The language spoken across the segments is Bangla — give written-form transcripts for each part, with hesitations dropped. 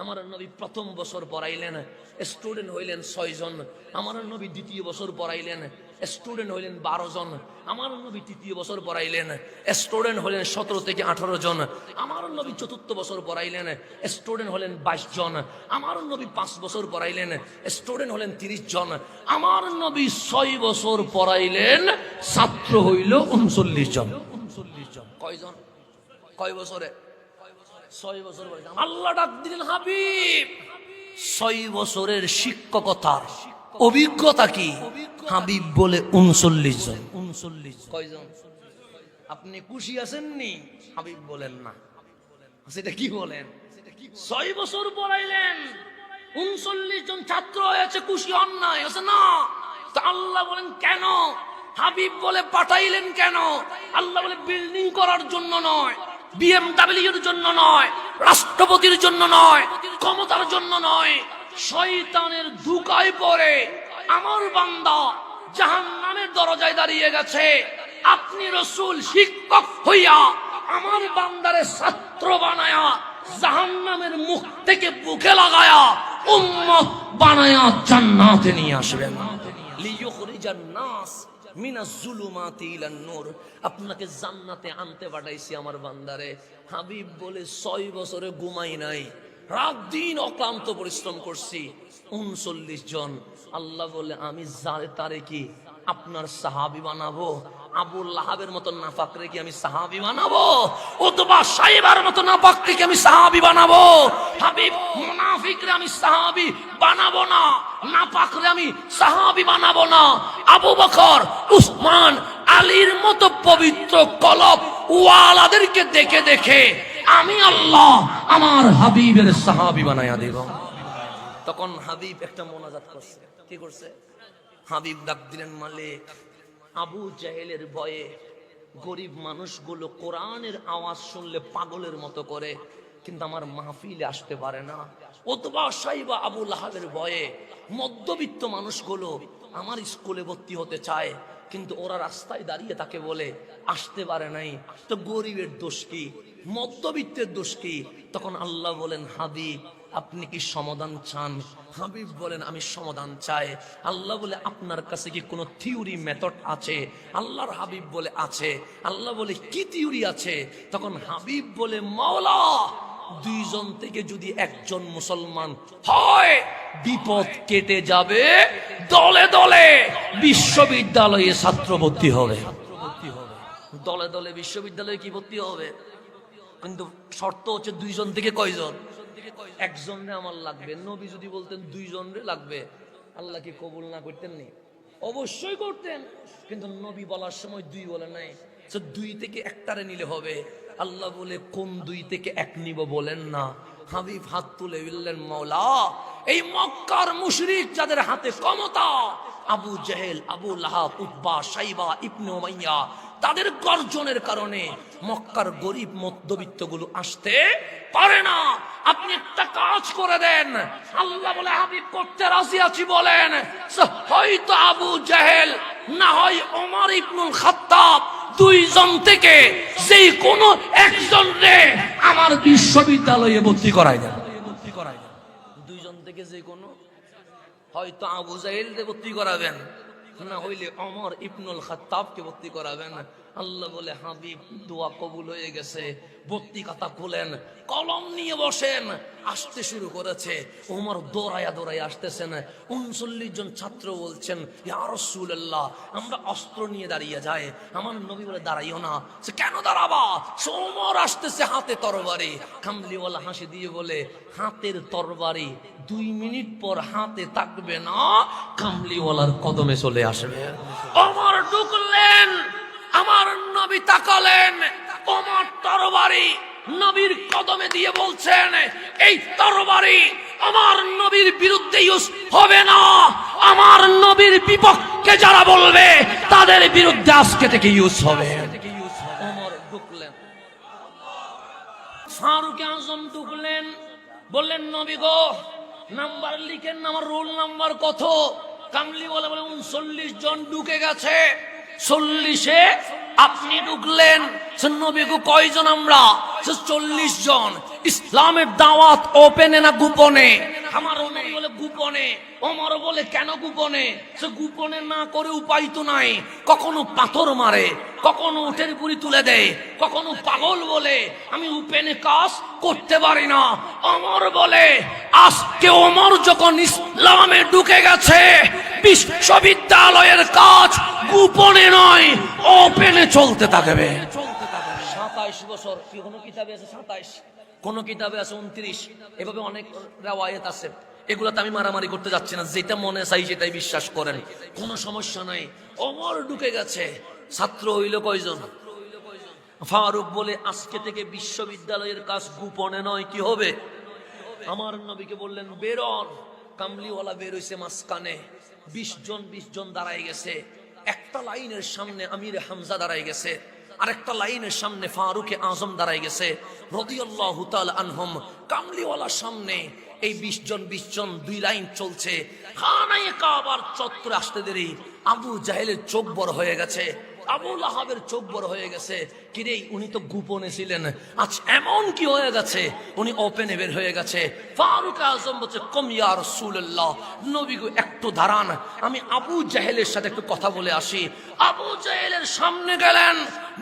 আমার নবী প্রথম বছর পড়াইলেন, স্টুডেন্ট হইলেন 6 জন। আমার নবী দ্বিতীয় বছর পড়াইলেন, স্টুডেন্ট হইলেন 12 জন। আমার নবী তৃতীয় বছর পড়াইলেন, স্টুডেন্ট হলেন 17 থেকে 18 জন। আমার নবী চতুর্থ বছর পড়াইলেন, স্টুডেন্ট হলেন 22 জন। আমার নবী 5 বছর পড়াইলেন, স্টুডেন্ট হলেন 30 জন। আমার নবী 6 বছর পড়াইলেন, ছাত্র হইল 39 জন। 39 জন কয়জন? কয় বছরে? 6 বছর। আল্লাহ ডাক দিলেন, হাবিব 6 বছরের শিক্ষকতার অভিজ্ঞতা কি? হাবিব বলে 39 জন। 39 কয়জন? আপনি খুশি আছেননি? হাবিব বলেন না। সেটা কি বলেন? 6 বছর পড়াইলেন, 39 জন ছাত্র হয়েছে, খুশি হন নাই? না। তা আল্লাহ বলেন কেন? হাবিব বলে পাঠাইলেন কেন? আল্লাহ বলে বিল্ডিং করার জন্য নয়, বিএমডব্লিউর জন্য নয়, রাষ্ট্রপতির জন্য নয়, ক্ষমতার জন্য নয়। শয়তানের ধোঁকায় পড়ে আমার বান্দা জাহান্নামের দরজায় দাঁড়িয়ে গেছে। আপনি রাসূল শিক্ষক হইয়া আমার বান্দারে ছাত্র বানায়া জাহান্নামের মুখ থেকে বুকে লাগায়া উম্মত বানায়া জান্নাতে নিয়ে আসবেন। লিইখরিজান নাস মিনাজ জুলুমাতি ইলান নূর। আপনাকে জান্নাতে আনতে পাঠাইছি আমার বান্দারে। হাবিব বলে 6 বছরে ঘুমাই নাই, রাত দিন অক্লান্ত পরিশ্রম করছি। 39 জন। আল্লাহ বলে আমি যারে তারে কি আপনার সাহাবী বানাবো? আবু লাহাবের মতো নাফাক রে কি আমি সাহাবী বানাবো? অথবা সাইবার মতো নাফাক রে আমি সাহাবী বানাবো? হাবিব মুনাফিক রে আমি সাহাবী বানাবো না, নাফাক রে আমি সাহাবী বানাবো না। আবু বকর, উসমান, আলীর মতো পবিত্র কলব ওয়ালাদেরকে দেখে দেখে আমি আল্লাহ আমার হাবিবের সাহাবী বানায়া দেব। তখন হাবিব একটা মোনাজাত করছে। কি করছে? হাবিব ডাক দিলেন, মালিক আবু জাহেলের ভয়ে গরিব মানুষগুলো কোরআনের আওয়াজ শুনলে পাগলের মতো করে, কিন্তু আমার মাহফিলে আসতে পারে না। অথবা সাইবা আবু লাহাবের ভয়ে মধ্যবিত্ত মানুষগুলো আমার স্কুলে ভর্তি হতে চায়, কিন্তু ওরা রাস্তায় দাঁড়িয়ে তাকে বলে আসতে পারে নাই। তো গরিবের দোষ কি? মধ্যবিত্তের দোষ কি? তখন আল্লাহ বলেন, হাবিব আপনি কি সমাধান চান? হাবিব বলেন আমি সমাধান চাই। আল্লাহ বলে আপনার কাছে কি কোনো থিওরি মেথড আছে? আল্লাহর হাবিব বলে আছে। আল্লাহ বলে কি থিওরি আছে? তখন হাবিব বলে, মাওলা 2 জন থেকে যদি একজন মুসলমান হয় বিপদ কেটে যাবে, দলে দলে বিশ্ববিদ্যালয়ে ছাত্র ভর্তি হবে। দলে দলে বিশ্ববিদ্যালয়ে কি ভর্তি হবে? কিন্তু শর্ত হচ্ছে 2 জন থেকে কয়জন? 1 জন রে আমার লাগবে। নবী যদি বলতেন 2 জন রে লাগবে, আল্লাহ কি কবুল না করতেন? নি অবশ্যই করতেন, কিন্তু নবী বলার সময় 2 বলে নাই, 2 থেকে একটারে নিলে হবে। আল্লাহ বলে কোন 2 থেকে 1 নিব বলেন না। হাবিব হাত তুলে বললেন, মাওলা এই মক্কার মুশরিক যাদের হাতে ক্ষমতা, আবু জেহেল, আবু লাহাব, উতবা, সাইবা, ইবনে উমাইয়া, তাদের গর্জনের কারণে মক্কার গরিব মধ্যবিত্ত গুলো আসতে পারে না। আপনি একটা কাজ করে দেন। আল্লাহ বলে হাবিব করতে রাজি আছি বলেন। হয়তো আবু জেহেল, না হয় ওমর ইবনুল খাত্তাব, 2 জন থেকে যেই কোনো একজন রে আমার বিশ্ববিদ্যালয়ে ভর্তি করাই দেন। 2 জন থেকে যে কোনো, হয়তো আবু জাহেল রে ভর্তি করাবেন, না হইলে ওমর ইবনুল খাত্তাবকে ভর্তি করাবেন। আল্লাহ বলে হাবিব দোয়া কবুল হয়ে গেছে। ভর্তি খাতা খুলেন, কলম নিয়ে বসেন। আসতে শুরু করেছে। ওমর দৌড়াইয়া দৌড়াইয়া আসতেছেন। 39 জন ছাত্র বলছেন, ইয়া রাসূলুল্লাহ আমরা অস্ত্র নিয়ে দাঁড়িয়ে যাই। আমার নবী বলে দাঁড়াইও না। সে কেন দাঁড়াবা? ওমর আসতেছে হাতে তরবারি। কামলিওয়ালা হাসি দিয়ে বলে, হাতের তরবারি 2 মিনিট পর হাতে থাকবে না, কামলিওয়ালার কদমে চলে আসবে। ওমর ঢুকলেন, আমার নবী তাকালেন, ওমর তরবারি নবীর কদমে দিয়ে বলছেন, এই তরবারি আমার নবীর বিরুদ্ধে ইউজ হবে না, আমার নবীর বিপক্ষে যারা বলবে তাদের বিরুদ্ধে আজকে থেকে ইউজ হবে। ওমর ঢুকলেন, ফারুক আজম ঢুকলেন, বললেন নবী গো নাম্বার লিখেন, আমার রোল নাম্বার কত? কামলি বলে 39 জন ঢুকে গেছে। 40-এ আপনি ঢুকলেন। নবী গো কয়জন আমরা? 40 জন। ইসলামের দাওয়াত ওপেনে না গোপনে? আমার ওমর বলে গোপনে। ওমর বলে কেন গোপনে? সে গোপনে না করে উপায় তো নাই। কখনো পাথর মারে, কখনো উঠের বুড়ি তুলে দেয়, কখনো পাগল বলে আমি ওপেনে কাজ করতে পারি না। ওমর বলে আজকে ওমর যখন ইসলামে ঢুকে গেছে, বিশ্ববিদ্যালয়ের কাজ গোপনে নয়, ওপেনে চলতে থাকবে। 27 বছর, কোনো কিতাবে আছে 27, কোন কিতাবে আছে 29, এভাবে অনেক রাওয়ায়াত আছে। এগুলোতে আমি মারামারি করতে যাচ্ছি না, যেটা মনে চাই সেটাই বিশ্বাস করেন, কোনো সমস্যা নাই। ওমর ঢুকে গেছে, ছাত্র হইল কয়জন? ফারুক বলে আজকে থেকে বিশ্ববিদ্যালয়ের কাজ গোপনে নয়, কি হবে? আমার নবীকে বললেন বেরন। কামলিওয়ালা বের হইছে মাঝখানে, 20 জন দাঁড়ায় গেছে। একটা লাইনের সামনে আমির হামজা দাঁড়ায় গেছে, আরেকটা লাইনের সামনে ফারুকে আজম দাঁড়ায় গেছে রাদিয়াল্লাহু তাআলা আনহুম। কামলিওয়ালার সামনে এই 20 জন 2 লাইন চলছে। খানায়ে কাবার চত্বরে আসতে দেরি আবু জাহেলের চোখ বড় হয়ে গেছে, আবু লাহাবের চোখ বড় হয়ে গেছে। কিরে, উনি তো গোপনে ছিলেন, আজ এমন কি হয়ে গেছে? উনি ওপেনে বের হয়ে গেছে। ফারুক আজম বলছে কম ইয়া রাসূলুল্লাহ, নবী গো একটু দাঁড়ান, আমি আবু জাহেলের সাথে একটু কথা বলে আসি। আবু জাহেলের সামনে গেলেন,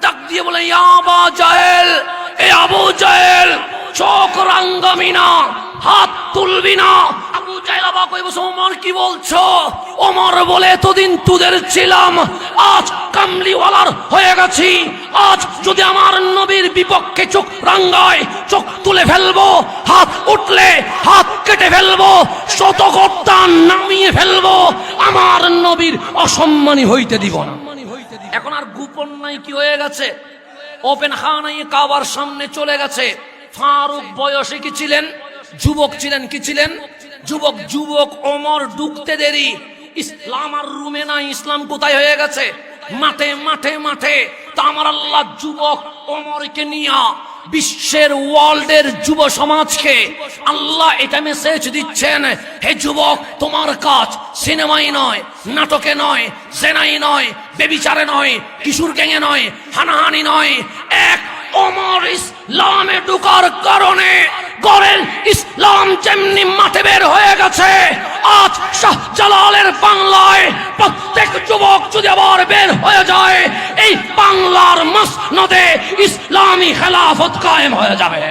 ডাক দিয়ে বলেন ইয়া আবু জাহেল, এ আবু জাহেল, চোখ রাঙ্গাবি না, হাত তুলবি না। আবু জাহেল অবাক হয়ে বলছে ওমর কি বলছো? ওমর বলে এতদিন তোদের ছিলাম, আজ কামলিওয়ালার হয়ে গেছি। আজ যদি আমার নবীর বিপক্ষে চোখ রাঙ্গায়, চোখ তুলে ফেলবো, হাত উঠলে হাত কেটে ফেলবো, শতকর্তা নামিয়ে ফেলবো, আমার নবীর অসম্মানী হইতে দিব না। এখন আর গোপন নাই, কি হয়ে গেছে? ওপেন খানায়ে কাবার সামনে চলে গেছে। ফারুক বয়সে কি ছিলেন? যুবক ছিলেন। কি ছিলেন? যুবক। ওমর ঢুকতে দেরি। ইসলাম আর রুমে নাই, ইসলাম কোথায় হয়ে গেছে? মাঠে। তা আমার আল্লাহ যুবক ওমরকে নিয়া বিশ্বের ওয়ার্ল্ডের যুব সমাজকে আল্লাহ এটা মেসেজ দিচ্ছেন, হে যুবক, তোমার কাজ সিনেমাই নয়, নাটকে নয়, জেনাই নয়, বেবিচারে নয়, কিশোর গ্যাংয়ে নয়, হানাহানি নয়। এক ওমর ইসলামে ঢোকার কারণে গড়ের ইসলাম যেমনি মাঠে বের হয়ে গেছে, আজ শাহজালালের বাংলায় প্রত্যেক যুবক যদি আবার বের হয়ে যায়, এই বাংলার মসনদে ইসলামী খেলাফত কায়েম হয়ে যাবে।